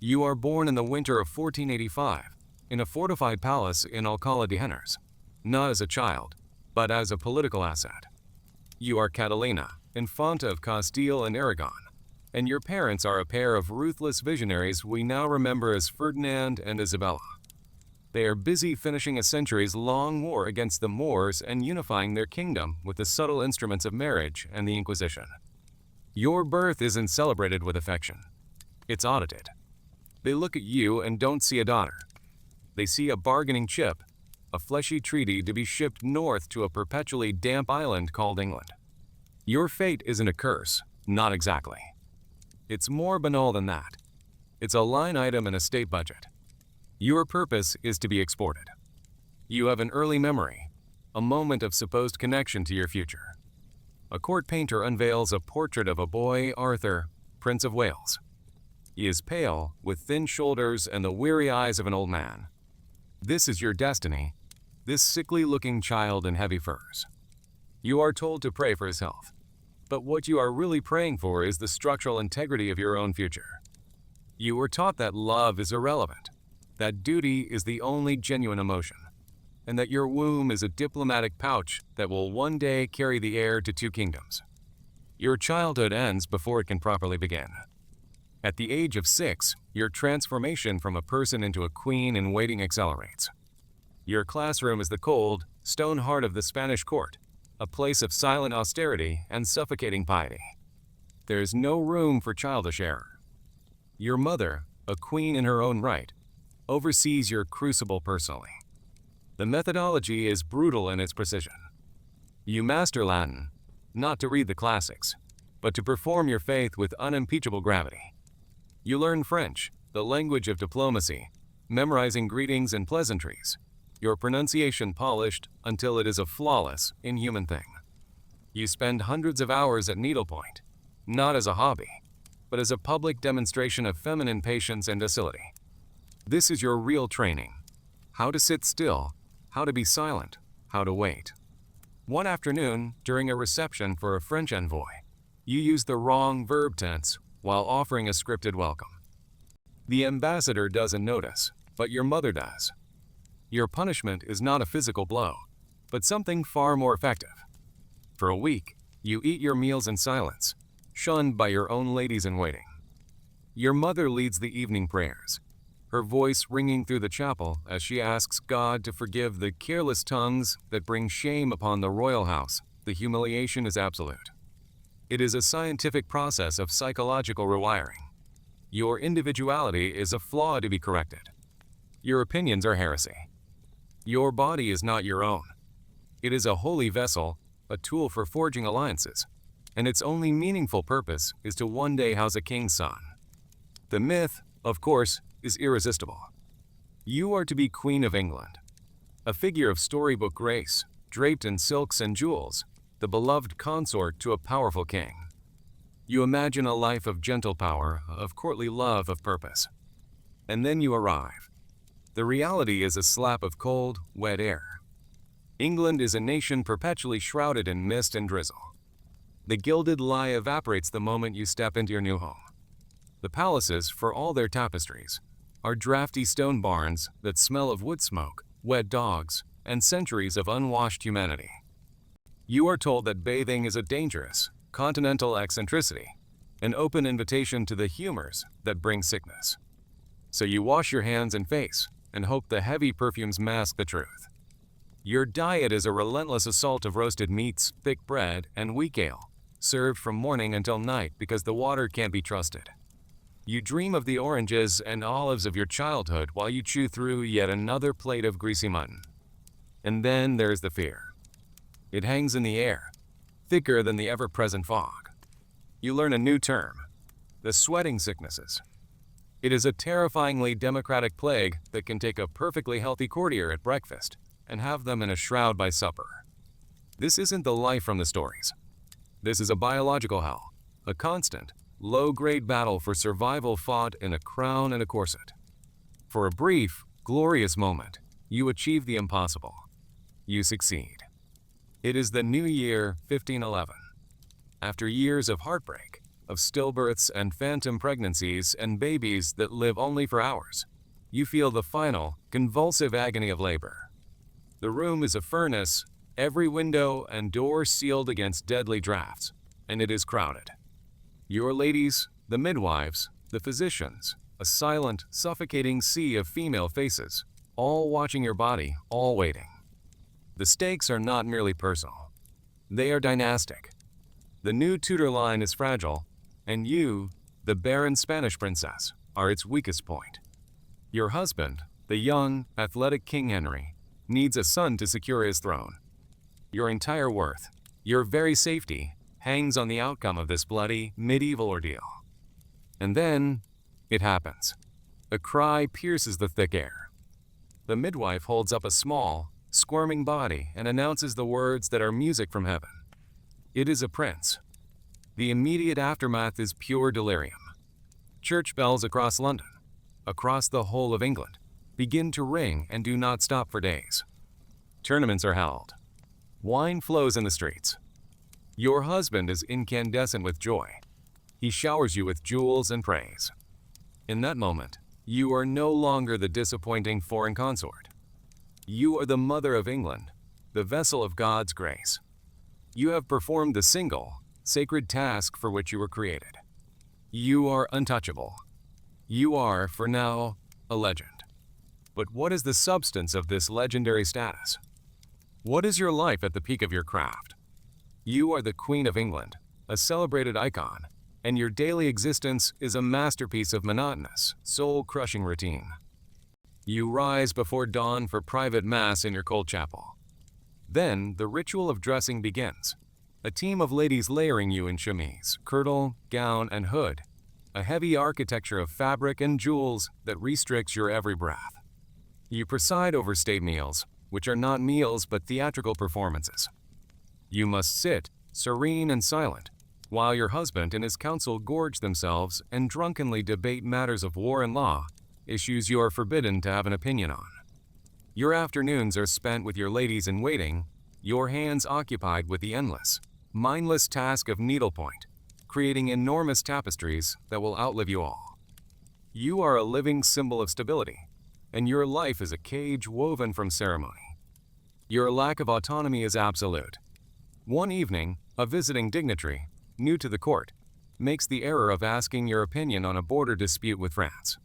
You are born in the winter of 1485 in a fortified palace in Alcalá de Henares, not as a child, but as a political asset. You are Catalina, Infanta of Castile and Aragon, and your parents are a pair of ruthless visionaries we now remember as Ferdinand and Isabella. They are busy finishing a centuries-long war against the Moors and unifying their kingdom with the subtle instruments of marriage and the Inquisition. Your birth isn't celebrated with affection. It's audited. They look at you and don't see a daughter. They see a bargaining chip, a fleshy treaty to be shipped north to a perpetually damp island called England. Your fate isn't a curse, not exactly. It's more banal than that. It's a line item in a state budget. Your purpose is to be exported. You have an early memory, a moment of supposed connection to your future. A court painter unveils a portrait of a boy, Arthur, Prince of Wales. He is pale, with thin shoulders and the weary eyes of an old man. This is your destiny, this sickly-looking child in heavy furs. You are told to pray for his health, but what you are really praying for is the structural integrity of your own future. You were taught that love is irrelevant, that duty is the only genuine emotion, and that your womb is a diplomatic pouch that will one day carry the heir to two kingdoms. Your childhood ends before it can properly begin. At the age of 6, your transformation from a person into a queen in waiting accelerates. Your classroom is the cold, stone heart of the Spanish court, a place of silent austerity and suffocating piety. There is no room for childish error. Your mother, a queen in her own right, oversees your crucible personally. The methodology is brutal in its precision. You master Latin, not to read the classics, but to perform your faith with unimpeachable gravity. You learn French, the language of diplomacy, memorizing greetings and pleasantries, your pronunciation polished until it is a flawless, inhuman thing. You spend hundreds of hours at needlepoint, not as a hobby, but as a public demonstration of feminine patience and docility. This is your real training: how to sit still, how to be silent, how to wait. One afternoon, during a reception for a French envoy, you used the wrong verb tense while offering a scripted welcome. The ambassador doesn't notice, but your mother does. Your punishment is not a physical blow, but something far more effective. For a week, you eat your meals in silence, shunned by your own ladies-in-waiting. Your mother leads the evening prayers, her voice ringing through the chapel as she asks God to forgive the careless tongues that bring shame upon the royal house. The humiliation is absolute. It is a scientific process of psychological rewiring. Your individuality is a flaw to be corrected. Your opinions are heresy. Your body is not your own. It is a holy vessel, a tool for forging alliances, and its only meaningful purpose is to one day house a king's son. The myth, of course, is irresistible. You are to be Queen of England, a figure of storybook grace, draped in silks and jewels, the beloved consort to a powerful king. You imagine a life of gentle power, of courtly love, of purpose. And then you arrive. The reality is a slap of cold, wet air. England is a nation perpetually shrouded in mist and drizzle. The gilded lie evaporates the moment you step into your new home. The palaces, for all their tapestries, are drafty stone barns that smell of wood smoke, wet dogs, and centuries of unwashed humanity. You are told that bathing is a dangerous, continental eccentricity, an open invitation to the humors that bring sickness. So you wash your hands and face and hope the heavy perfumes mask the truth. Your diet is a relentless assault of roasted meats, thick bread, and weak ale, served from morning until night because the water can't be trusted. You dream of the oranges and olives of your childhood while you chew through yet another plate of greasy mutton. And then there's the fear. It hangs in the air, thicker than the ever-present fog. You learn a new term: the sweating sicknesses. It is a terrifyingly democratic plague that can take a perfectly healthy courtier at breakfast and have them in a shroud by supper. This isn't the life from the stories. This is a biological hell, a constant, low-grade battle for survival fought in a crown and a corset. For a brief, glorious moment, you achieve the impossible. You succeed. It is the new year 1511. After years of heartbreak, of stillbirths and phantom pregnancies and babies that live only for hours. You feel the final, convulsive agony of labor. The room is a furnace, every window and door sealed against deadly drafts, and it is crowded. Your ladies, the midwives, the physicians, a silent, suffocating sea of female faces, all watching your body, all waiting. The stakes are not merely personal. They are dynastic. The new Tudor line is fragile, and you, the barren Spanish princess, are its weakest point. Your husband, the young, athletic King Henry, needs a son to secure his throne. Your entire worth, your very safety, hangs on the outcome of this bloody, medieval ordeal. And then, it happens. A cry pierces the thick air. The midwife holds up a small, squirming body and announces the words that are music from heaven. It is a prince. The immediate aftermath is pure delirium. Church bells across London, across the whole of England, begin to ring and do not stop for days. Tournaments are held. Wine flows in the streets. Your husband is incandescent with joy. He showers you with jewels and praise. In that moment, you are no longer the disappointing foreign consort. You are the mother of England, the vessel of God's grace. You have performed the single, sacred task for which you were created. You are untouchable. You are, for now, a legend. But what is the substance of this legendary status? What is your life at the peak of your craft? You are the Queen of England, a celebrated icon, and your daily existence is a masterpiece of monotonous, soul-crushing routine. You rise before dawn for private mass in your cold chapel. Then the ritual of dressing begins. A team of ladies layering you in chemise, kirtle, gown, and hood, a heavy architecture of fabric and jewels that restricts your every breath. You preside over state meals, which are not meals but theatrical performances. You must sit, serene and silent, while your husband and his council gorge themselves and drunkenly debate matters of war and law, issues you are forbidden to have an opinion on. Your afternoons are spent with your ladies in waiting, your hands occupied with the endless, mindless task of needlepoint, creating enormous tapestries that will outlive you all. You are a living symbol of stability, and your life is a cage woven from ceremony. Your lack of autonomy is absolute. One evening, a visiting dignitary, new to the court, makes the error of asking your opinion on a border dispute with France.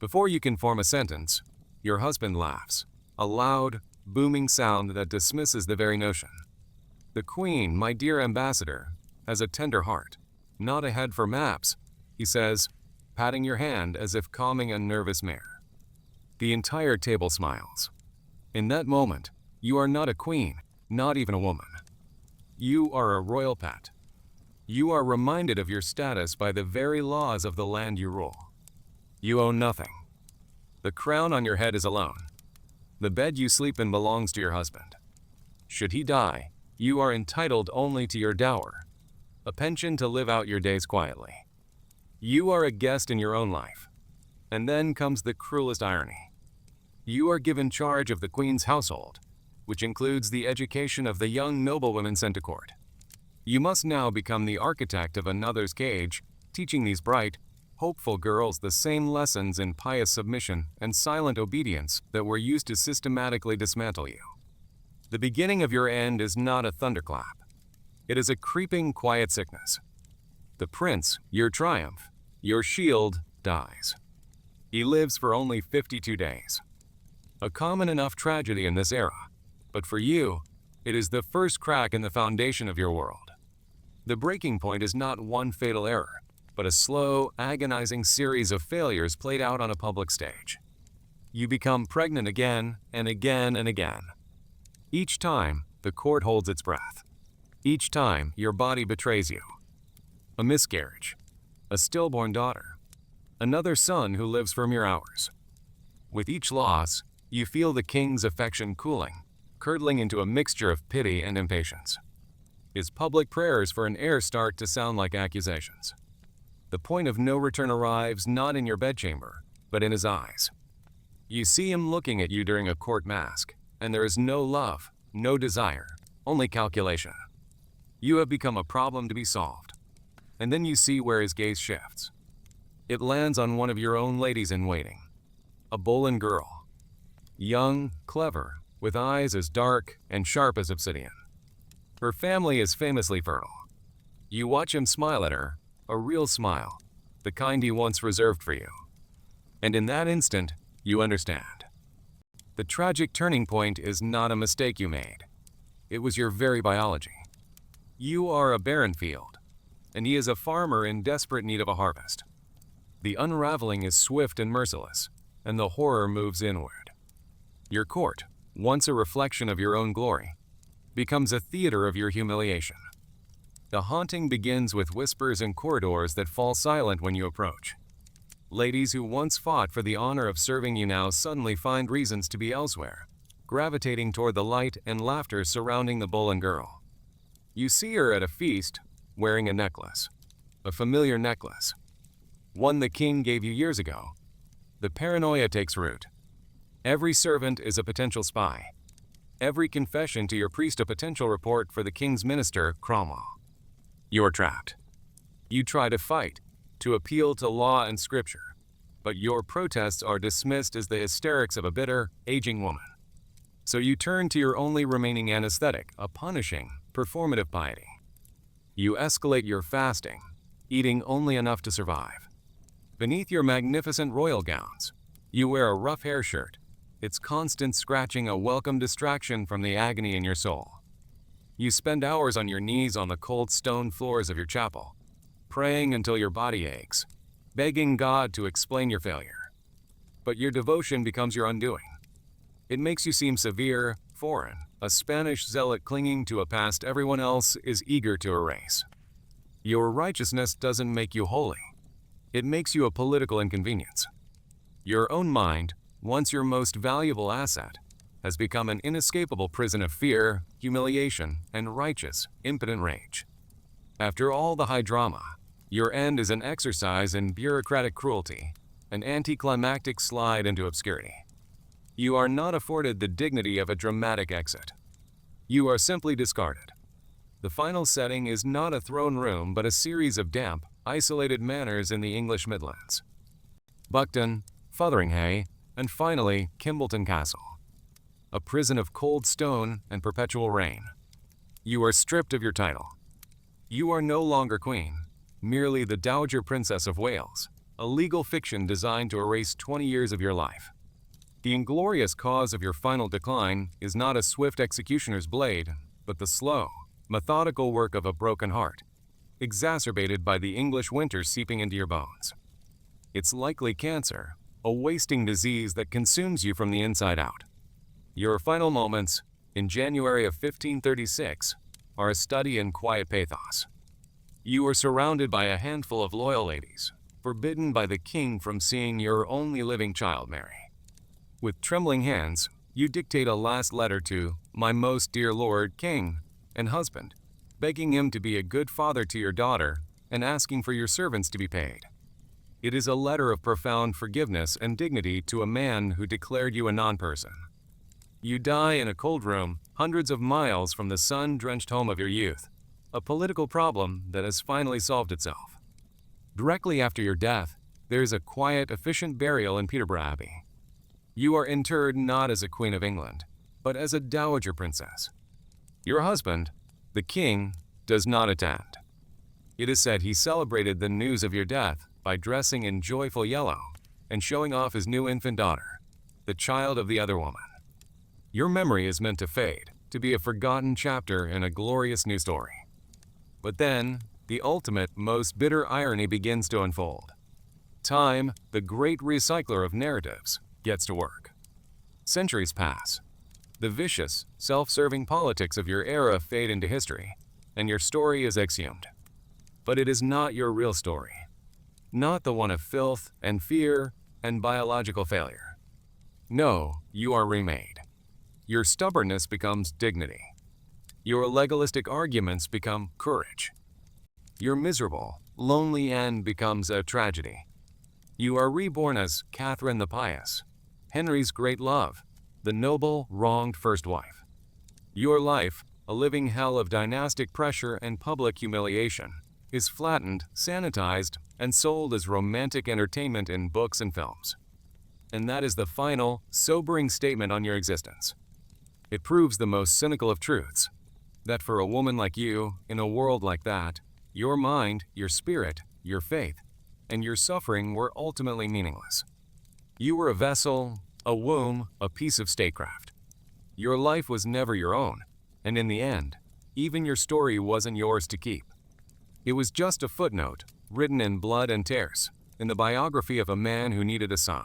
Before you can form a sentence, your husband laughs, a loud, booming sound that dismisses the very notion. The Queen, my dear ambassador, has a tender heart, not a head for maps, he says, patting your hand as if calming a nervous mare. The entire table smiles. In that moment, you are not a queen, not even a woman. You are a royal pet. You are reminded of your status by the very laws of the land you rule. You own nothing. The crown on your head is alone. The bed you sleep in belongs to your husband. Should he die, you are entitled only to your dower, a pension to live out your days quietly. You are a guest in your own life. And then comes the cruelest irony. You are given charge of the Queen's household, which includes the education of the young noblewomen sent to court. You must now become the architect of another's cage, teaching these bright, hopeful girls the same lessons in pious submission and silent obedience that were used to systematically dismantle you. The beginning of your end is not a thunderclap. It is a creeping, quiet sickness. The prince, your triumph, your shield, dies. He lives for only 52 days. A common enough tragedy in this era, but for you, it is the first crack in the foundation of your world. The breaking point is not one fatal error, but a slow, agonizing series of failures played out on a public stage. You become pregnant again and again and again. Each time, the court holds its breath. Each time, your body betrays you. A miscarriage, a stillborn daughter, another son who lives for mere hours. With each loss, you feel the king's affection cooling, curdling into a mixture of pity and impatience. His public prayers for an heir start to sound like accusations. The point of no return arrives not in your bedchamber, but in his eyes. You see him looking at you during a court mask, and there is no love, no desire, only calculation. You have become a problem to be solved. and then you see where his gaze shifts. It lands on one of your own ladies-in-waiting, a Boleyn girl. Young, clever, with eyes as dark and sharp as obsidian. Her family is famously fertile. You watch him smile at her, a real smile, the kind he once reserved for you. And in that instant, you understand. The tragic turning point is not a mistake you made. It was your very biology. You are a barren field, and he is a farmer in desperate need of a harvest. The unraveling is swift and merciless, and the horror moves inward. Your court, once a reflection of your own glory, becomes a theater of your humiliation. The haunting begins with whispers in corridors that fall silent when you approach. Ladies who once fought for the honor of serving you now suddenly find reasons to be elsewhere, gravitating toward the light and laughter surrounding the Boleyn girl. You see her at a feast, wearing a necklace, a familiar necklace, one the king gave you years ago. The paranoia takes root. Every servant is a potential spy. Every confession to your priest a potential report for the king's minister, Cromwell. You are trapped. You try to fight, to appeal to law and scripture, but your protests are dismissed as the hysterics of a bitter, aging woman. So you turn to your only remaining anesthetic, a punishing, performative piety. You escalate your fasting, eating only enough to survive. Beneath your magnificent royal gowns, you wear a rough hair shirt, its constant scratching a welcome distraction from the agony in your soul. You spend hours on your knees on the cold stone floors of your chapel, praying until your body aches, begging God to explain your failure. But your devotion becomes your undoing. It makes you seem severe, foreign, a Spanish zealot clinging to a past everyone else is eager to erase. Your righteousness doesn't make you holy. It makes you a political inconvenience. Your own mind, once your most valuable asset, has become an inescapable prison of fear, humiliation, and righteous, impotent rage. After all the high drama, your end is an exercise in bureaucratic cruelty, an anticlimactic slide into obscurity. You are not afforded the dignity of a dramatic exit. You are simply discarded. The final setting is not a throne room but a series of damp, isolated manors in the English Midlands. Buckton, Fotheringhay, and finally Kimbleton Castle. A prison of cold stone and perpetual rain. You are stripped of your title. You are no longer queen, merely the Dowager Princess of Wales, a legal fiction designed to erase 20 years of your life. The inglorious cause of your final decline is not a swift executioner's blade, but the slow, methodical work of a broken heart, exacerbated by the English winter seeping into your bones. It's likely cancer, a wasting disease that consumes you from the inside out. Your final moments, in January of 1536, are a study in quiet pathos. You are surrounded by a handful of loyal ladies, forbidden by the king from seeing your only living child, Mary. With trembling hands, you dictate a last letter to my most dear Lord, King, and husband, begging him to be a good father to your daughter and asking for your servants to be paid. It is a letter of profound forgiveness and dignity to a man who declared you a non-person. You die in a cold room, hundreds of miles from the sun-drenched home of your youth, a political problem that has finally solved itself. Directly after your death, there is a quiet, efficient burial in Peterborough Abbey. You are interred not as a Queen of England, but as a Dowager Princess. Your husband, the king, does not attend. It is said he celebrated the news of your death by dressing in joyful yellow and showing off his new infant daughter, the child of the other woman. Your memory is meant to fade, to be a forgotten chapter in a glorious new story. But then, the ultimate, most bitter irony begins to unfold. Time, the great recycler of narratives, gets to work. Centuries pass. The vicious, self-serving politics of your era fade into history, and your story is exhumed. But it is not your real story. Not the one of filth and fear and biological failure. No, you are remade. Your stubbornness becomes dignity. Your legalistic arguments become courage. Your miserable, lonely end becomes a tragedy. You are reborn as Catherine the Pious, Henry's great love, the noble, wronged first wife. Your life, a living hell of dynastic pressure and public humiliation, is flattened, sanitized, and sold as romantic entertainment in books and films. And that is the final, sobering statement on your existence. It proves the most cynical of truths, that for a woman like you, in a world like that, your mind, your spirit, your faith, and your suffering were ultimately meaningless. You were a vessel, a womb, a piece of statecraft. Your life was never your own, and in the end, even your story wasn't yours to keep. It was just a footnote, written in blood and tears, in the biography of a man who needed a son.